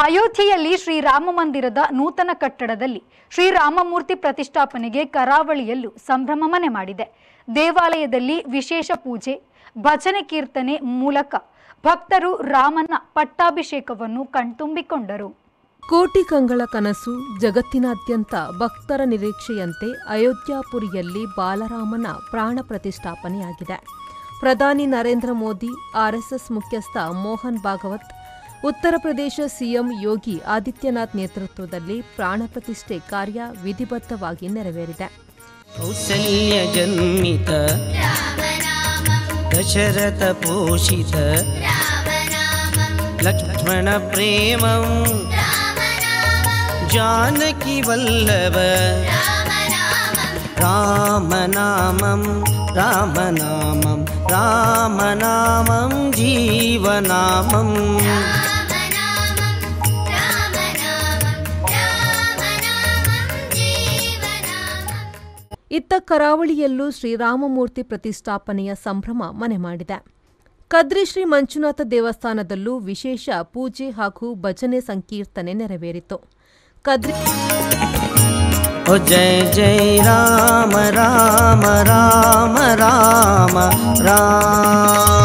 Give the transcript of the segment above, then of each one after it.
ಅಯೋಧ್ಯೆಯಲ್ಲಿ ಶ್ರೀರಾಮ ಮಂದಿರದ ನೂತನ ಕಟ್ಟಡದಲ್ಲಿ ಶ್ರೀರಾಮಮೂರ್ತಿ ಪ್ರತಿಷ್ಠಾಪನೆಗೆ ಕರಾವಳಿಯಲ್ಲೂ ಸಂಭ್ರಮ ಮನೆ ಮಾಡಿದೆ. ದೇವಾಲಯದಲ್ಲಿ ವಿಶೇಷ ಪೂಜೆ, ಭಜನೆ ಕೀರ್ತನೆ ಮೂಲಕ ಭಕ್ತರು ರಾಮನ ಪಟ್ಟಾಭಿಷೇಕವನ್ನು ಕಣ್ತುಂಬಿಕೊಂಡರು. ಕೋಟಿ ಕಂಗಳ ಕನಸು, ಜಗತ್ತಿನಾದ್ಯಂತ ಭಕ್ತರ ನಿರೀಕ್ಷೆಯಂತೆ ಅಯೋಧ್ಯಾಪುರಿಯಲ್ಲಿ ಬಾಲರಾಮನ ಪ್ರಾಣ ಪ್ರತಿಷ್ಠಾಪನೆಯಾಗಿದೆ. ಪ್ರಧಾನಿ ನರೇಂದ್ರ ಮೋದಿ, ಆರ್ಎಸ್ಎಸ್ ಮುಖ್ಯಸ್ಥ ಮೋಹನ್ ಭಾಗವತ್, ಉತ್ತರ ಪ್ರದೇಶ ಸಿಎಂ ಯೋಗಿ ಆದಿತ್ಯನಾಥ್ ನೇತೃತ್ವದಲ್ಲಿ ಪ್ರಾಣ ಪ್ರತಿಷ್ಠೆ ಕಾರ್ಯ ವಿಧಿಬದ್ಧವಾಗಿ ನೆರವೇರಿದೆ. ಕೌಸಲ್ಯ ಜನ್ಮಿತ ದಶರಥ ಪೋಷಿತ ಲಕ್ಷ್ಮಣ ಪ್ರೇಮಂ ಜಾನಕಿ ವಲ್ಲಭ ರಾಮನಾಮಂ ರಾಮನಾಮಂ ರಾಮನಾಮಂ ಜೀವನಾಮಂ. ಇತ್ತ ಕರಾವಳಿಯಲ್ಲೂ ಶ್ರೀರಾಮಮೂರ್ತಿ ಪ್ರತಿಷ್ಠಾಪನೆಯ ಸಂಭ್ರಮ ಮನೆ ಮಾಡಿದೆ. ಕದ್ರಿ ಶ್ರೀ ಮಂಜುನಾಥ ದೇವಸ್ಥಾನದಲ್ಲೂ ವಿಶೇಷ ಪೂಜೆ ಹಾಗೂ ಭಜನೆ ಸಂಕೀರ್ತನೆ ನೆರವೇರಿತು. ಕದ್ರಿ ಜಯ ಜಯ ರಾಮ ರಾಮ ರಾಮ ರಾಮ ರಾಮ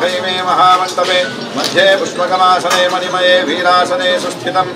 हैमे महामण्डपे मध्ये पुष्पकमासने मणिमये वीरासने सुस्थितम्.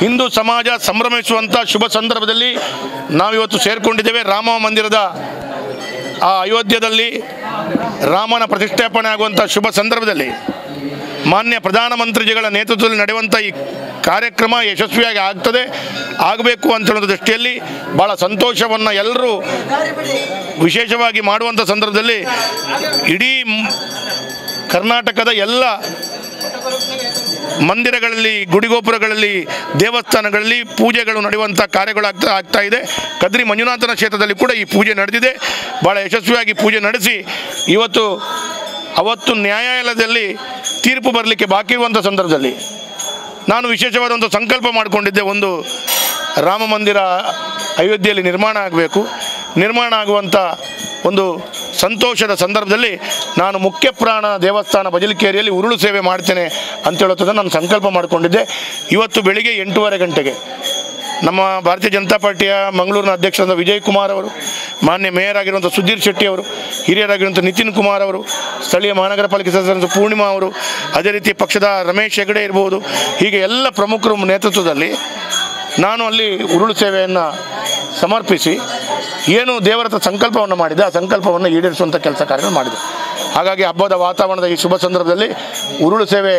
ಹಿಂದೂ ಸಮಾಜ ಸಂಭ್ರಮಿಸುವಂಥ ಶುಭ ಸಂದರ್ಭದಲ್ಲಿ ನಾವಿವತ್ತು ಸೇರಿಕೊಂಡಿದ್ದೇವೆ. ರಾಮ ಮಂದಿರದ ಅಯೋಧ್ಯೆಯಲ್ಲಿ ರಾಮನ ಪ್ರತಿಷ್ಠಾಪನೆ ಆಗುವಂಥ ಶುಭ ಸಂದರ್ಭದಲ್ಲಿ ಮಾನ್ಯ ಪ್ರಧಾನಮಂತ್ರಿಗಳ ನೇತೃತ್ವದಲ್ಲಿ ನಡೆಯುವಂಥ ಈ ಕಾರ್ಯಕ್ರಮ ಯಶಸ್ವಿಯಾಗಿ ಆಗಬೇಕು ಅಂತ ಹೇಳೋ ದೃಷ್ಟಿಯಲ್ಲಿ ಭಾಳ ಸಂತೋಷವನ್ನು ಎಲ್ಲರೂ ವಿಶೇಷವಾಗಿ ಮಾಡುವಂಥ ಸಂದರ್ಭದಲ್ಲಿ ಇಡೀ ಕರ್ನಾಟಕದ ಎಲ್ಲ ಮಂದಿರಗಳಲ್ಲಿ, ಗುಡಿಗೋಪುರಗಳಲ್ಲಿ, ದೇವಸ್ಥಾನಗಳಲ್ಲಿ ಪೂಜೆಗಳು ನಡೆಯುವಂಥ ಕಾರ್ಯಗಳು ಆಗ್ತಾ ಇದೆ. ಕದ್ರಿ ಮಂಜುನಾಥನ ಕ್ಷೇತ್ರದಲ್ಲಿ ಕೂಡ ಈ ಪೂಜೆ ನಡೆದಿದೆ. ಭಾಳ ಯಶಸ್ವಿಯಾಗಿ ಪೂಜೆ ನಡೆಸಿ ಅವತ್ತು ನ್ಯಾಯಾಲಯದಲ್ಲಿ ತೀರ್ಪು ಬರಲಿಕ್ಕೆ ಬಾಕಿ ಇರುವಂಥ ಸಂದರ್ಭದಲ್ಲಿ ನಾನು ವಿಶೇಷವಾದ ಒಂದು ಸಂಕಲ್ಪ ಮಾಡಿಕೊಂಡಿದ್ದೆ. ಒಂದು ರಾಮ ಮಂದಿರ ಅಯೋಧ್ಯೆಯಲ್ಲಿ ನಿರ್ಮಾಣ ಆಗಬೇಕು. ನಿರ್ಮಾಣ ಆಗುವಂಥ ಒಂದು ಸಂತೋಷದ ಸಂದರ್ಭದಲ್ಲಿ ನಾನು ಮುಖ್ಯ ಪ್ರಾಣ ದೇವಸ್ಥಾನ ಬಜಲಿಕೇರಿಯಲ್ಲಿ ಉರುಳು ಸೇವೆ ಮಾಡ್ತೇನೆ ಅಂತ ಹೇಳೋದನ್ನು ನಾನು ಸಂಕಲ್ಪ ಮಾಡಿಕೊಂಡಿದ್ದೆ. ಇವತ್ತು ಬೆಳಿಗ್ಗೆ 8:30 ಗಂಟೆಗೆ ನಮ್ಮ ಭಾರತೀಯ ಜನತಾ ಪಾರ್ಟಿಯ ಮಂಗಳೂರಿನ ಅಧ್ಯಕ್ಷರಾದ ವಿಜಯ್ ಕುಮಾರ್ ಅವರು, ಮಾನ್ಯ ಮೇಯರ್ ಆಗಿರುವಂಥ ಸುಧೀರ್ ಶೆಟ್ಟಿ ಅವರು, ಹಿರಿಯರಾಗಿರುವಂಥ ನಿತಿನ್ ಕುಮಾರ್ ಅವರು, ಸ್ಥಳೀಯ ಮಹಾನಗರ ಪಾಲಿಕೆ ಸದಸ್ಯರಾದ ಪೂರ್ಣಿಮಾ ಅವರು, ಅದೇ ರೀತಿ ಪಕ್ಷದ ರಮೇಶ್ ಹೆಗಡೆ ಇರ್ಬೋದು, ಹೀಗೆ ಎಲ್ಲ ಪ್ರಮುಖರ ನೇತೃತ್ವದಲ್ಲಿ ನಾನು ಅಲ್ಲಿ ಉರುಳು ಸೇವೆಯನ್ನು ಸಮರ್ಪಿಸಿ ಏನು ದೇವರ ಹತ್ರ ಸಂಕಲ್ಪವನ್ನು ಮಾಡಿದೆ ಆ ಸಂಕಲ್ಪವನ್ನು ಈಡೇರಿಸುವಂಥ ಕೆಲಸ ಕಾರ್ಯಗಳು ಮಾಡಿದೆ. ಹಾಗಾಗಿ ಹಬ್ಬದ ವಾತಾವರಣದ ಈ ಶುಭ ಸಂದರ್ಭದಲ್ಲಿ ಉರುಳು ಸೇವೆ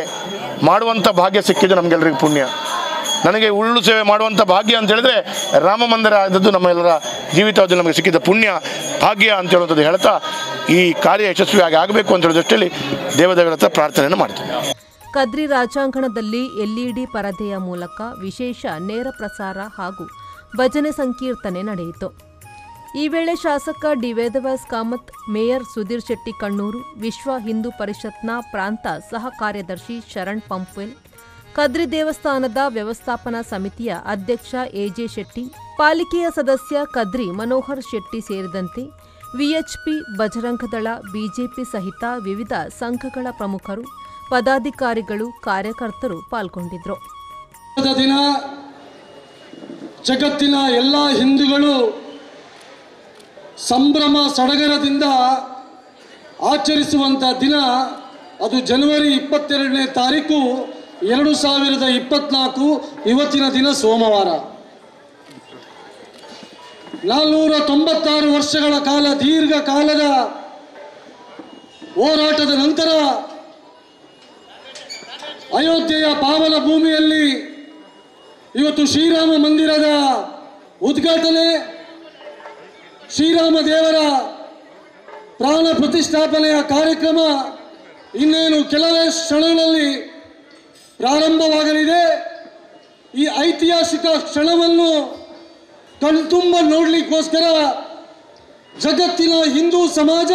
ಮಾಡುವಂಥ ಭಾಗ್ಯ ಸಿಕ್ಕಿದ್ದು ನಮಗೆಲ್ಲರಿಗೂ ಪುಣ್ಯ. ನನಗೆ ಉರುಳು ಸೇವೆ ಮಾಡುವಂಥ ಭಾಗ್ಯ ಅಂತ ಹೇಳಿದ್ರೆ ರಾಮ ಮಂದಿರ ಆದದ್ದು ನಮ್ಮೆಲ್ಲರ ಜೀವಿತಾವಧಿಯಲ್ಲಿ ನಮಗೆ ಸಿಕ್ಕಿದ ಪುಣ್ಯ ಭಾಗ್ಯ ಅಂತ ಹೇಳುವಂಥದ್ದು ಹೇಳ್ತಾ ಈ ಕಾರ್ಯ ಯಶಸ್ವಿಯಾಗಿ ಆಗಬೇಕು ಅಂತ ಹೇಳೋ ದೃಷ್ಟಿಯಲ್ಲಿ ದೇವದೇವರ ಹತ್ರ ಪ್ರಾರ್ಥನೆಯನ್ನು ಮಾಡ್ತೀನಿ. ಕದ್ರಿ ರಾಜಾಂಗಣದಲ್ಲಿ ಎಲ್ಇಡಿ ಪರದೆಯ ಮೂಲಕ ವಿಶೇಷ ನೇರ ಪ್ರಸಾರ ಹಾಗೂ ಭಜನೆ ಸಂಕೀರ್ತನೆ ನಡೆಯಿತು. ಈ ವೇಳೆ ಶಾಸಕ ಡಿ ವೇದವ್ಯಾಸ್ ಕಾಮತ್, ಮೇಯರ್ ಸುಧೀರ್ ಶೆಟ್ಟಿ ಕಣ್ಣೂರು, ವಿಶ್ವ ಹಿಂದೂ ಪರಿಷತ್ನ ಪ್ರಾಂತ ಸಹ ಕಾರ್ಯದರ್ಶಿ ಶರಣ್ ಪಂಪ್ವೆಲ್, ಕದ್ರಿ ದೇವಸ್ಥಾನದ ವ್ಯವಸ್ಥಾಪನಾ ಸಮಿತಿಯ ಅಧ್ಯಕ್ಷ ಎಜೆ ಶೆಟ್ಟಿ, ಪಾಲಿಕೆಯ ಸದಸ್ಯ ಕದ್ರಿ ಮನೋಹರ್ ಶೆಟ್ಟಿ ಸೇರಿದಂತೆ ವಿಎಚ್ಪಿ, ಬಜರಂಗದಳ, ಬಿಜೆಪಿ ಸಹಿತ ವಿವಿಧ ಸಂಘಗಳ ಪ್ರಮುಖರು, ಪದಾಧಿಕಾರಿಗಳು, ಕಾರ್ಯಕರ್ತರು ಪಾಲ್ಗೊಂಡಿದ್ದರು. ದಿನ ಜಗತ್ತಿನ ಎಲ್ಲ ಹಿಂದೂಗಳು ಸಂಭ್ರಮ ಸಡಗರದಿಂದ ಆಚರಿಸುವಂಥ ದಿನ. ಅದು ಜನವರಿ 22ನೇ ತಾರೀಕು 2024 ಇವತ್ತಿನ ದಿನ ಸೋಮವಾರ. 496 ವರ್ಷಗಳ ಕಾಲ ದೀರ್ಘ ಕಾಲದ ಹೋರಾಟದ ನಂತರ ಅಯೋಧ್ಯೆಯ ಪಾವನ ಭೂಮಿಯಲ್ಲಿ ಇವತ್ತು ಶ್ರೀರಾಮ ಮಂದಿರದ ಉದ್ಘಾಟನೆ, ಶ್ರೀರಾಮ ದೇವರ ಪ್ರಾಣ ಪ್ರತಿಷ್ಠಾಪನೆಯ ಕಾರ್ಯಕ್ರಮ ಇನ್ನೇನು ಕೆಲವೇ ಕ್ಷಣಗಳಲ್ಲಿ ಪ್ರಾರಂಭವಾಗಲಿದೆ. ಈ ಐತಿಹಾಸಿಕ ಕ್ಷಣವನ್ನು ಕಣ್ತುಂಬ ನೋಡಲಿಕ್ಕೋಸ್ಕರ ಜಗತ್ತಿನ ಹಿಂದೂ ಸಮಾಜ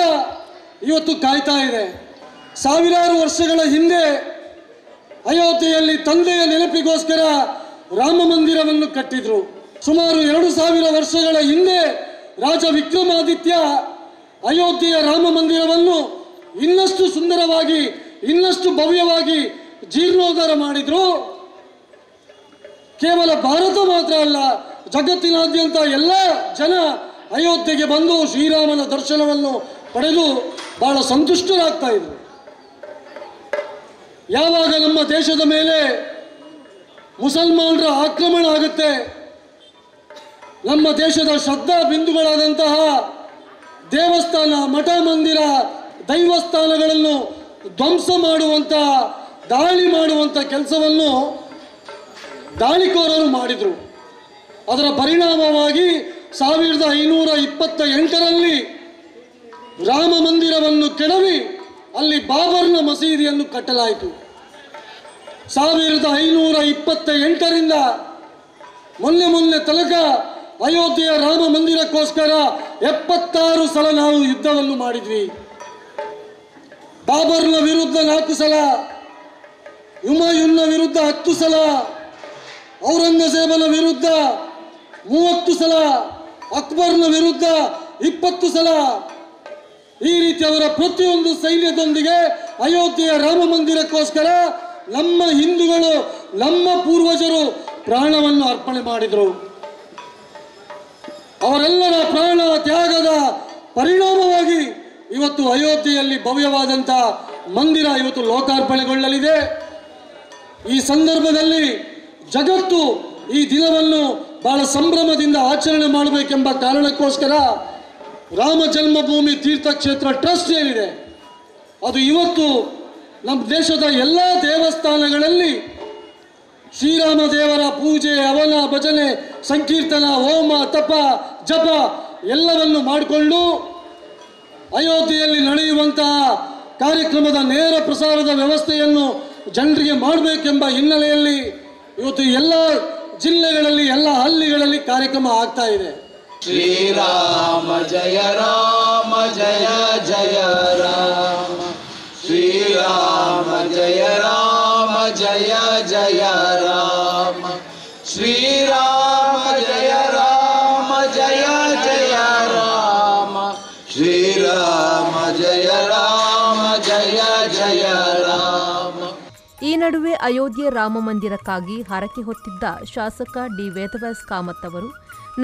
ಇವತ್ತು ಕಾಯ್ತಾ ಇದೆ. ಸಾವಿರಾರು ವರ್ಷಗಳ ಹಿಂದೆ ಅಯೋಧ್ಯೆಯಲ್ಲಿ ತಂದೆಯ ನೆನಪಿಗೋಸ್ಕರ ರಾಮ ಮಂದಿರವನ್ನು ಕಟ್ಟಿದ್ರು. ಸುಮಾರು 2000 ವರ್ಷಗಳ ಹಿಂದೆ ರಾಜ ವಿಕ್ರಮಾದಿತ್ಯ ಅಯೋಧ್ಯೆಯ ರಾಮ ಮಂದಿರವನ್ನು ಇನ್ನಷ್ಟು ಸುಂದರವಾಗಿ, ಇನ್ನಷ್ಟು ಭವ್ಯವಾಗಿ ಜೀರ್ಣೋದ್ಧಾರ ಮಾಡಿದ್ರು. ಕೇವಲ ಭಾರತ ಮಾತ್ರ ಅಲ್ಲ, ಜಗತ್ತಿನಾದ್ಯಂತ ಎಲ್ಲ ಜನ ಅಯೋಧ್ಯೆಗೆ ಬಂದು ಶ್ರೀರಾಮನ ದರ್ಶನವನ್ನು ಪಡೆದು ಬಹಳ ಸಂತುಷ್ಟರಾಗ್ತಾ ಇದ್ರು. ಯಾವಾಗ ನಮ್ಮ ದೇಶದ ಮೇಲೆ ಮುಸಲ್ಮಾನರ ಆಕ್ರಮಣ ಆಗುತ್ತೆ, ನಮ್ಮ ದೇಶದ ಶ್ರದ್ಧಾ ಬಿಂದುಗಳಾದಂತಹ ದೇವಸ್ಥಾನ, ಮಠ ಮಂದಿರ, ದೈವಸ್ಥಾನಗಳನ್ನು ಧ್ವಂಸ ಮಾಡುವಂಥ, ದಾಳಿ ಮಾಡುವಂಥ ಕೆಲಸವನ್ನು ದಾಳಿಕೋರರು ಮಾಡಿದರು. ಅದರ ಪರಿಣಾಮವಾಗಿ 1528ರಲ್ಲಿ ರಾಮ ಮಂದಿರವನ್ನು ಕೆಡವಿ ಅಲ್ಲಿ ಬಾಬರ್ನ ಮಸೀದಿಯನ್ನು ಕಟ್ಟಲಾಯಿತು. 1528ರಿಂದ ಮೊನ್ನೆ ತನಕ ಅಯೋಧ್ಯೆಯ ರಾಮ ಮಂದಿರಕ್ಕೋಸ್ಕರ 76 ಸಲ ನಾವು ಯುದ್ಧವನ್ನು ಮಾಡಿದ್ವಿ. ಬಾಬರ್ನ ವಿರುದ್ಧ 4 ಸಲ, ಹುಮಾಯೂನ್ನ ವಿರುದ್ಧ 10 ಸಲ, ಔರಂಗಜೇಬನ ವಿರುದ್ಧ 30 ಸಲ, ಅಕ್ಬರ್ನ ವಿರುದ್ಧ 20 ಸಲ. ಈ ರೀತಿ ಅವರ ಪ್ರತಿಯೊಂದು ಸೈನ್ಯದೊಂದಿಗೆ ಅಯೋಧ್ಯೆಯ ರಾಮ ಮಂದಿರಕ್ಕೋಸ್ಕರ ನಮ್ಮ ಹಿಂದೂಗಳು, ನಮ್ಮ ಪೂರ್ವಜರು ಪ್ರಾಣವನ್ನು ಅರ್ಪಣೆ ಮಾಡಿದರು. ಅವರೆಲ್ಲರ ಪ್ರಾಣ ತ್ಯಾಗದ ಪರಿಣಾಮವಾಗಿ ಇವತ್ತು ಅಯೋಧ್ಯೆಯಲ್ಲಿ ಭವ್ಯವಾದಂಥ ಮಂದಿರ ಇವತ್ತು ಲೋಕಾರ್ಪಣೆಗೊಳ್ಳಲಿದೆ. ಈ ಸಂದರ್ಭದಲ್ಲಿ ಜಗತ್ತು ಈ ದಿನವನ್ನು ಬಹಳ ಸಂಭ್ರಮದಿಂದ ಆಚರಣೆ ಮಾಡಬೇಕೆಂಬ ಕಾರಣಕ್ಕೋಸ್ಕರ ರಾಮ ಜನ್ಮಭೂಮಿ ತೀರ್ಥಕ್ಷೇತ್ರ ಟ್ರಸ್ಟ್ ಏನಿದೆ ಅದು ಇವತ್ತು ನಮ್ಮ ದೇಶದ ಎಲ್ಲ ದೇವಸ್ಥಾನಗಳಲ್ಲಿ ಶ್ರೀರಾಮ ದೇವರ ಪೂಜೆ, ಹವನ, ಭಜನೆ, ಸಂಕೀರ್ತನ, ಹೋಮ, ತಪ, ಜಪ ಎಲ್ಲವನ್ನು ಮಾಡಿಕೊಂಡು ಅಯೋಧ್ಯೆಯಲ್ಲಿ ನಡೆಯುವಂತಹ ಕಾರ್ಯಕ್ರಮದ ನೇರ ಪ್ರಸಾರದ ವ್ಯವಸ್ಥೆಯನ್ನು ಜನರಿಗೆ ಮಾಡಬೇಕೆಂಬ ಹಿನ್ನೆಲೆಯಲ್ಲಿ ಇವತ್ತು ಎಲ್ಲ ಜಿಲ್ಲೆಗಳಲ್ಲಿ, ಎಲ್ಲ ಹಳ್ಳಿಗಳಲ್ಲಿ ಕಾರ್ಯಕ್ರಮ ಆಗ್ತಾ ಇದೆ. ಶ್ರೀರಾಮ ಜಯ ರಾಮ ಜಯ ಜಯ ರಾಮ, ಶ್ರೀರಾಮ ಜಯ ರಾಮ ಜಯ ಜಯ ರಾಮ, ಶ್ರೀರಾಮ ಜಯ ರಾಮ ಜಯ ಜಯ ರಾಮ, ಶ್ರೀರಾಮ ಜಯ ರಾಮ ಜಯ ಜಯ ರಾಮ. ಈ ನಡುವೆ ಅಯೋಧ್ಯೆ ರಾಮ ಮಂದಿರಕ್ಕಾಗಿ ಹರಕೆ ಹೊತ್ತಿದ್ದ ಶಾಸಕ ಡಿ ವೇದವ್ಯಾಸ್ ಕಾಮತ್ ಅವರು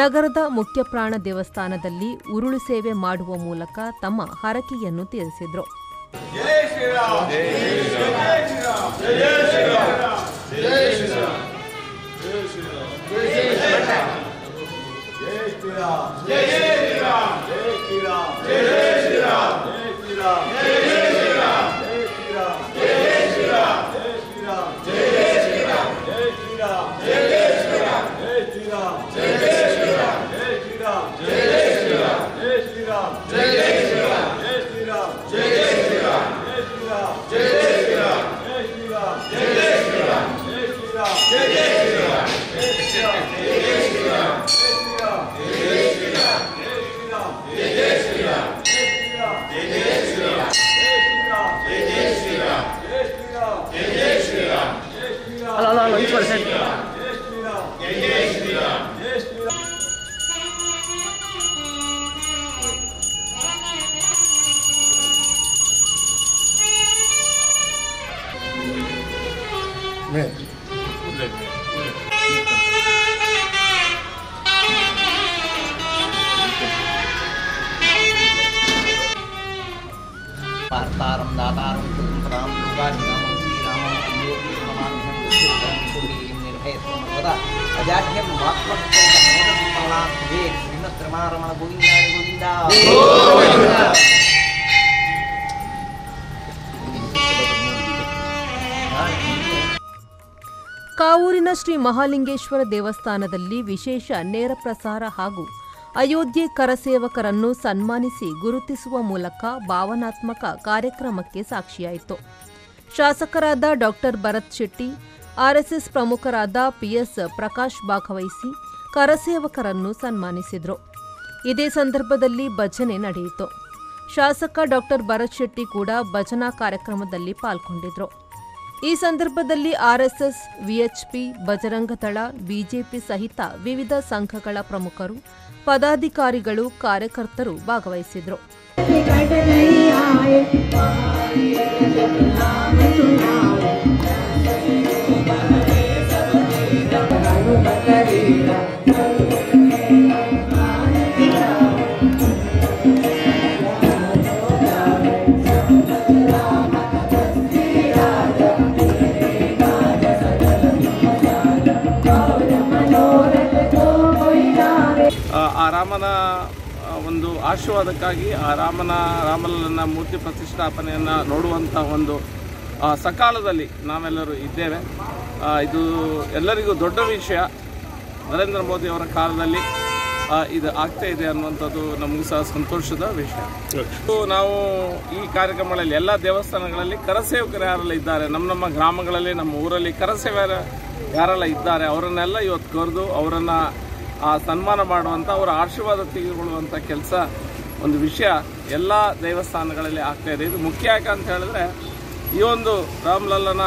ನಗರದ ಮುಖ್ಯ ಪ್ರಾಣ ದೇವಸ್ಥಾನದಲ್ಲಿ ಉರುಳು ಸೇವೆ ಮಾಡುವ ಮೂಲಕ ತಮ್ಮ ಹರಕೆಯನ್ನು ತೀರಿಸಿದರು. वार्तारं दातारं पुत्रं लोकाधिनामं श्रीरामं योगिनमान्यं सुखीं निर्भयत्वं वदा अजाढ्यं वाक्पट्टं श्रीमद्रमारमण गोविन्दाय गोविन्दा ಕಾವೂರಿನ ಮೈಸೂರಿನ ಶ್ರೀ ಮಹಾಲಿಂಗೇಶ್ವರ ದೇವಸ್ಥಾನದಲ್ಲಿ ವಿಶೇಷ ನೇರ ಪ್ರಸಾರ ಹಾಗೂ ಅಯೋಧ್ಯೆ ಕರಸೇವಕರನ್ನು ಸನ್ಮಾನಿಸಿ ಗುರುತಿಸುವ ಮೂಲಕ ಭಾವನಾತ್ಮಕ ಕಾರ್ಯಕ್ರಮಕ್ಕೆ ಸಾಕ್ಷಿಯಾಯಿತು. ಶಾಸಕರಾದ ಡಾಕ್ಟರ್ ಭರತ್ ಶೆಟ್ಟಿ, ಆರ್ಎಸ್ಎಸ್ ಪ್ರಮುಖರಾದ ಪಿಎಸ್ ಪ್ರಕಾಶ್ ಭಾಗವಹಿಸಿ ಕರಸೇವಕರನ್ನು ಸನ್ಮಾನಿಸಿದರು. ಇದೇ ಸಂದರ್ಭದಲ್ಲಿ ಭಜನೆ ನಡೆಯಿತು. ಶಾಸಕ ಡಾಕ್ಟರ್ ಭರತ್ ಶೆಟ್ಟಿ ಕೂಡ ಭಜನಾ ಕಾರ್ಯಕ್ರಮದಲ್ಲಿ ಪಾಲ್ಗೊಂಡಿದ್ದರು. ಈ ಸಂದರ್ಭದಲ್ಲಿ ಆರ್ಎಸ್ಎಸ್, ವಿಎಚ್ಪಿ, ಬಜರಂಗದಳ, ಬಿಜೆಪಿ ಸಹಿತ ವಿವಿಧ ಸಂಘಗಳ ಪ್ರಮುಖರು, ಪದಾಧಿಕಾರಿಗಳು, ಕಾರ್ಯಕರ್ತರು ಭಾಗವಹಿಸಿದರು. ಆ ರಾಮನ ಒಂದು ಆಶೀರ್ವಾದಕ್ಕಾಗಿ ಆ ರಾಮಲಲ್ಲನ ಮೂರ್ತಿ ಪ್ರತಿಷ್ಠಾಪನೆಯನ್ನು ನೋಡುವಂಥ ಒಂದು ಸಕಾಲದಲ್ಲಿ ನಾವೆಲ್ಲರೂ ಇದ್ದೇವೆ. ಇದು ಎಲ್ಲರಿಗೂ ದೊಡ್ಡ ವಿಷಯ. ನರೇಂದ್ರ ಮೋದಿ ಅವರ ಕಾಲದಲ್ಲಿ ಇದು ಆಗ್ತಾ ಇದೆ ಅನ್ನುವಂಥದ್ದು ನಮಗೂ ಸಹ ಸಂತೋಷದ ವಿಷಯ. ನಾವು ಈ ಕಾರ್ಯಕ್ರಮಗಳಲ್ಲಿ ಎಲ್ಲ ದೇವಸ್ಥಾನಗಳಲ್ಲಿ ಕರಸೇವಕರು ಯಾರೆಲ್ಲ ಇದ್ದಾರೆ, ನಮ್ಮ ಗ್ರಾಮಗಳಲ್ಲಿ, ನಮ್ಮ ಊರಲ್ಲಿ ಕರಸೇವಕರು ಯಾರೆಲ್ಲ ಇದ್ದಾರೆ ಅವರನ್ನೆಲ್ಲ ಇವತ್ತು ಕರೆದು ಅವರನ್ನು ಸನ್ಮಾನ ಮಾಡುವಂಥ, ಅವರ ಆಶೀರ್ವಾದ ತೆಗೆದುಕೊಳ್ಳುವಂಥ ಕೆಲಸ ಒಂದು ವಿಷಯ ಎಲ್ಲ ದೇವಸ್ಥಾನಗಳಲ್ಲಿ ಆಗ್ತಾಯಿದೆ. ಇದು ಮುಖ್ಯ ಯಾಕೆ ಅಂತ ಹೇಳಿದ್ರೆ, ಈ ಒಂದು ರಾಮಲಲ್ಲನ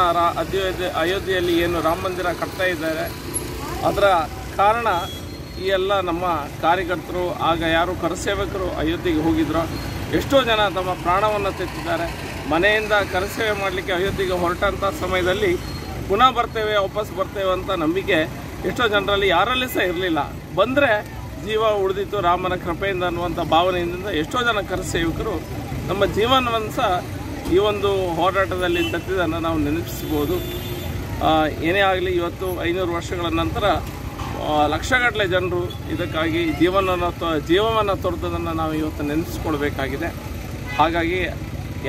ಅಯೋಧ್ಯೆಯಲ್ಲಿ ಏನು ರಾಮ ಮಂದಿರ ಕಟ್ತಾ ಇದ್ದಾರೆ ಅದರ ಕಾರಣ ಈ ಎಲ್ಲ ನಮ್ಮ ಕಾರ್ಯಕರ್ತರು, ಆಗ ಯಾರು ಕರಸೇವಕರು ಅಯೋಧ್ಯೆಗೆ ಹೋಗಿದ್ರು, ಎಷ್ಟೋ ಜನ ತಮ್ಮ ಪ್ರಾಣವನ್ನು ತೆತ್ತಿದ್ದಾರೆ. ಮನೆಯಿಂದ ಕರಸೇವೆ ಮಾಡಲಿಕ್ಕೆ ಅಯೋಧ್ಯೆಗೆ ಹೊರಟಂಥ ಸಮಯದಲ್ಲಿ ಪುನಃ ಬರ್ತೇವೆ, ವಾಪಸ್ ಬರ್ತೇವೆ ಅಂತ ನಂಬಿಕೆ ಎಷ್ಟೋ ಜನರಲ್ಲಿ ಯಾರಲ್ಲಿ ಸಹ ಇರಲಿಲ್ಲ. ಬಂದರೆ ಜೀವ ಉಳಿದಿತ್ತು ರಾಮನ ಕೃಪೆಯಿಂದ ಅನ್ನುವಂಥ ಭಾವನೆಯಿಂದ ಎಷ್ಟೋ ಜನ ಕರಸೇವಕರು ನಮ್ಮ ಜೀವನವನ್ನು ಸಹ ಈ ಒಂದು ಹೋರಾಟದಲ್ಲಿ ತೆತ್ತಿದ್ದನ್ನು ನಾವು ನೆನಪಿಸ್ಬೋದು. ಏನೇ ಆಗಲಿ, ಇವತ್ತು 500 ವರ್ಷಗಳ ನಂತರ ಲಕ್ಷಗಟ್ಟಲೆ ಜನರು ಇದಕ್ಕಾಗಿ ಜೀವವನ್ನು ತೊರೆದನ್ನು ನಾವು ಇವತ್ತು ನೆನಪಿಸ್ಕೊಳ್ಬೇಕಾಗಿದೆ. ಹಾಗಾಗಿ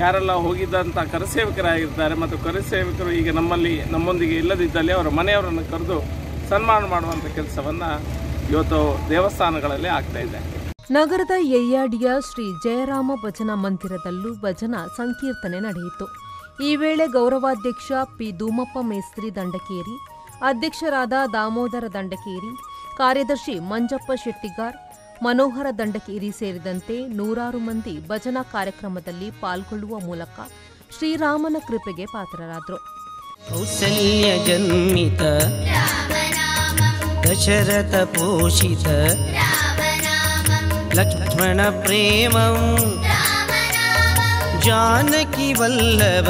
ಯಾರೆಲ್ಲ ಹೋಗಿದ್ದಂಥ ಕರಸೇವಕರಾಗಿರ್ತಾರೆ ಮತ್ತು ಕರಸೇವಕರು ಈಗ ನಮ್ಮೊಂದಿಗೆ ಇಲ್ಲದಿದ್ದಲ್ಲಿ ಅವರ ಮನೆಯವರನ್ನು ಕರೆದು ಸನ್ಮಾನ ಮಾಡುವಂಥ ಕೆಲಸವನ್ನು ಇವತ್ತು ದೇವಸ್ಥಾನಗಳಲ್ಲಿ ಆಗ್ತಾ ಇದೆ. ನಗರದ ಯಯ್ಯಾಡಿಯ ಶ್ರೀ ಜಯರಾಮ ಭಜನಾ ಮಂದಿರದಲ್ಲೂ ಭಜನಾ ಸಂಕೀರ್ತನೆ ನಡೆಯಿತು. ಈ ವೇಳೆ ಗೌರವಾಧ್ಯಕ್ಷ ಪಿ ಧೂಮಪ್ಪ ಮೇಸ್ತ್ರಿ ದಂಡಕೇರಿ, ಅಧ್ಯಕ್ಷರಾದ ದಾಮೋದರ ದಂಡಕೇರಿ, ಕಾರ್ಯದರ್ಶಿ ಮಂಜಪ್ಪ ಶೆಟ್ಟಿಗಾರ್, ಮನೋಹರ ದಂಡಕೇರಿ ಸೇರಿದಂತೆ ನೂರಾರು ಮಂದಿ ಭಜನಾ ಕಾರ್ಯಕ್ರಮದಲ್ಲಿ ಪಾಲ್ಗೊಳ್ಳುವ ಮೂಲಕ ಶ್ರೀರಾಮನ ಕೃಪೆಗೆ ಪಾತ್ರರಾದರು. ಕೌಸಲ್ಯ ಜನ್ಮಿತ ದಶರಥ ಪೋಷಿತ ಲಕ್ಷ್ಮಣ ಪ್ರೇಮಂ ಜಾನಕಿ ವಲ್ಲಭ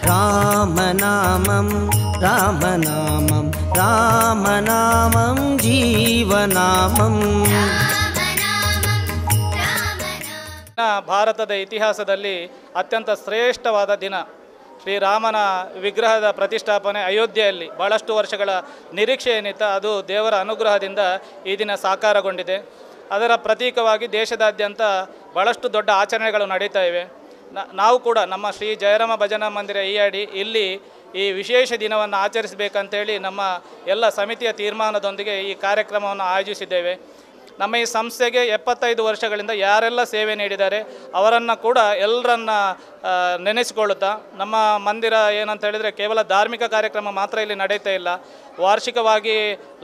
ರಾಮನಾಮಂ ರಾಮನಾಮಂ ರಾಮನಾಮಂ ಜೀವನಾಮಂ. ಭಾರತದ ಇತಿಹಾಸದಲ್ಲಿ ಅತ್ಯಂತ ಶ್ರೇಷ್ಠವಾದ ದಿನ. ಶ್ರೀರಾಮನ ವಿಗ್ರಹದ ಪ್ರತಿಷ್ಠಾಪನೆ ಅಯೋಧ್ಯೆಯಲ್ಲಿ ಬಹಳಷ್ಟು ವರ್ಷಗಳ ನಿರೀಕ್ಷೆ ಏನಿತ್ತು, ಅದು ದೇವರ ಅನುಗ್ರಹದಿಂದ ಈ ದಿನ ಸಾಕಾರಗೊಂಡಿದೆ. ಅದರ ಪ್ರತೀಕವಾಗಿ ದೇಶದಾದ್ಯಂತ ಬಹಳಷ್ಟು ದೊಡ್ಡ ಆಚರಣೆಗಳು ನಡೀತಾ ಇವೆ. ನಾವು ಕೂಡ ನಮ್ಮ ಶ್ರೀ ಜಯರಾಮ ಭಜನಾ ಮಂದಿರ ಯಯ್ಯಾಡಿ ಇಲ್ಲಿ ಈ ವಿಶೇಷ ದಿನವನ್ನು ಆಚರಿಸಬೇಕಂತೇಳಿ ನಮ್ಮ ಎಲ್ಲ ಸಮಿತಿಯ ತೀರ್ಮಾನದೊಂದಿಗೆ ಈ ಕಾರ್ಯಕ್ರಮವನ್ನು ಆಯೋಜಿಸಿದ್ದೇವೆ. ನಮ್ಮ ಈ ಸಂಸ್ಥೆಗೆ 75 ವರ್ಷಗಳಿಂದ ಯಾರೆಲ್ಲ ಸೇವೆ ನೀಡಿದ್ದಾರೆ ಅವರನ್ನು ಕೂಡ ಎಲ್ಲರನ್ನ ನೆನೆಸಿಕೊಳ್ಳುತ್ತಾ, ನಮ್ಮ ಮಂದಿರ ಏನಂತ ಹೇಳಿದರೆ ಕೇವಲ ಧಾರ್ಮಿಕ ಕಾರ್ಯಕ್ರಮ ಮಾತ್ರ ಇಲ್ಲಿ ನಡೀತಾ ಇಲ್ಲ. ವಾರ್ಷಿಕವಾಗಿ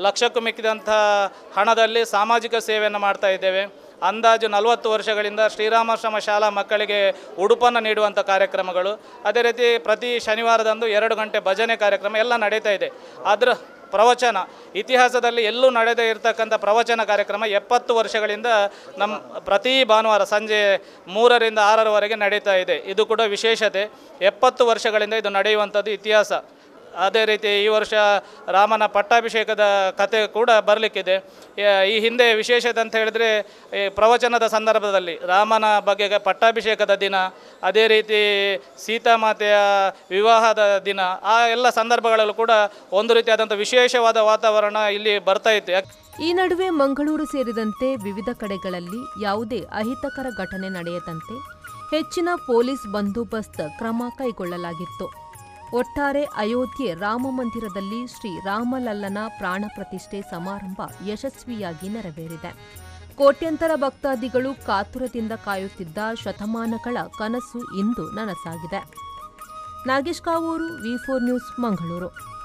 ಲಕ್ಷಕ್ಕೂ ಮಿಕ್ಕಿದಂಥ ಹಣದಲ್ಲಿ ಸಾಮಾಜಿಕ ಸೇವೆಯನ್ನು ಮಾಡ್ತಾ ಇದ್ದೇವೆ. ಅಂದಾಜು 40 ವರ್ಷಗಳಿಂದ ಶ್ರೀರಾಮಾಶ್ರಮ ಶಾಲಾ ಮಕ್ಕಳಿಗೆ ಉಡುಪನ್ನು ನೀಡುವಂಥ ಕಾರ್ಯಕ್ರಮಗಳು, ಅದೇ ರೀತಿ ಪ್ರತಿ ಶನಿವಾರದಂದು 2 ಗಂಟೆ ಭಜನೆ ಕಾರ್ಯಕ್ರಮ ಎಲ್ಲ ನಡೀತಾ ಇದೆ. ಅದರ ಪ್ರವಚನ, ಇತಿಹಾಸದಲ್ಲಿ ಎಲ್ಲೂ ನಡೆದೇ ಇರತಕ್ಕಂಥ ಪ್ರವಚನ ಕಾರ್ಯಕ್ರಮ 70 ವರ್ಷಗಳಿಂದ ನಮ್ಮ ಪ್ರತಿ ಭಾನುವಾರ ಸಂಜೆ 3ರಿಂದ 6ರವರೆಗೆ ನಡೀತಾ ಇದೆ. ಇದು ಕೂಡ ವಿಶೇಷತೆ. 70 ವರ್ಷಗಳಿಂದ ಇದು ನಡೆಯುವಂಥದ್ದು ಇತಿಹಾಸ. ಅದೇ ರೀತಿ ಈ ವರ್ಷ ರಾಮನ ಪಟ್ಟಾಭಿಷೇಕದ ಕತೆ ಕೂಡ ಬರಲಿಕ್ಕಿದೆ. ಈ ಹಿಂದೆ ವಿಶೇಷತೆ ಅಂತ ಹೇಳಿದರೆ ಪ್ರವಚನದ ಸಂದರ್ಭದಲ್ಲಿ ರಾಮನ ಬಗ್ಗೆ ಪಟ್ಟಾಭಿಷೇಕದ ದಿನ, ಅದೇ ರೀತಿ ಸೀತಾಮಾತೆಯ ವಿವಾಹದ ದಿನ, ಆ ಎಲ್ಲ ಸಂದರ್ಭಗಳಲ್ಲೂ ಕೂಡ ಒಂದು ರೀತಿಯಾದಂಥ ವಿಶೇಷವಾದ ವಾತಾವರಣ ಇಲ್ಲಿ ಬರ್ತಾ ಇತ್ತು. ಈ ನಡುವೆ ಮಂಗಳೂರು ಸೇರಿದಂತೆ ವಿವಿಧ ಕಡೆಗಳಲ್ಲಿ ಯಾವುದೇ ಅಹಿತಕರ ಘಟನೆ ನಡೆಯದಂತೆ ಹೆಚ್ಚಿನ ಪೊಲೀಸ್ ಬಂದೋಬಸ್ತ್ ಕ್ರಮ ಕೈಗೊಳ್ಳಲಾಗಿತ್ತು. ಒಟ್ಟಾರೆ ಅಯೋಧ್ಯೆ ರಾಮಮಂದಿರದಲ್ಲಿ ಶ್ರೀ ರಾಮಲಲ್ಲನ ಪ್ರಾಣ ಪ್ರತಿಷ್ಠೆ ಸಮಾರಂಭ ಯಶಸ್ವಿಯಾಗಿ ನೆರವೇರಿದೆ. ಕೋಟ್ಯಂತರ ಭಕ್ತಾದಿಗಳು ಕಾತುರದಿಂದ ಕಾಯುತ್ತಿದ್ದ ಶತಮಾನಗಳ ಕನಸು ಇಂದು ನನಸಾಗಿದೆ. ನಾಗೇಶ್ ಕಾವೂರು, ವಿ4 ನ್ಯೂಸ್, ಮಂಗಳೂರು.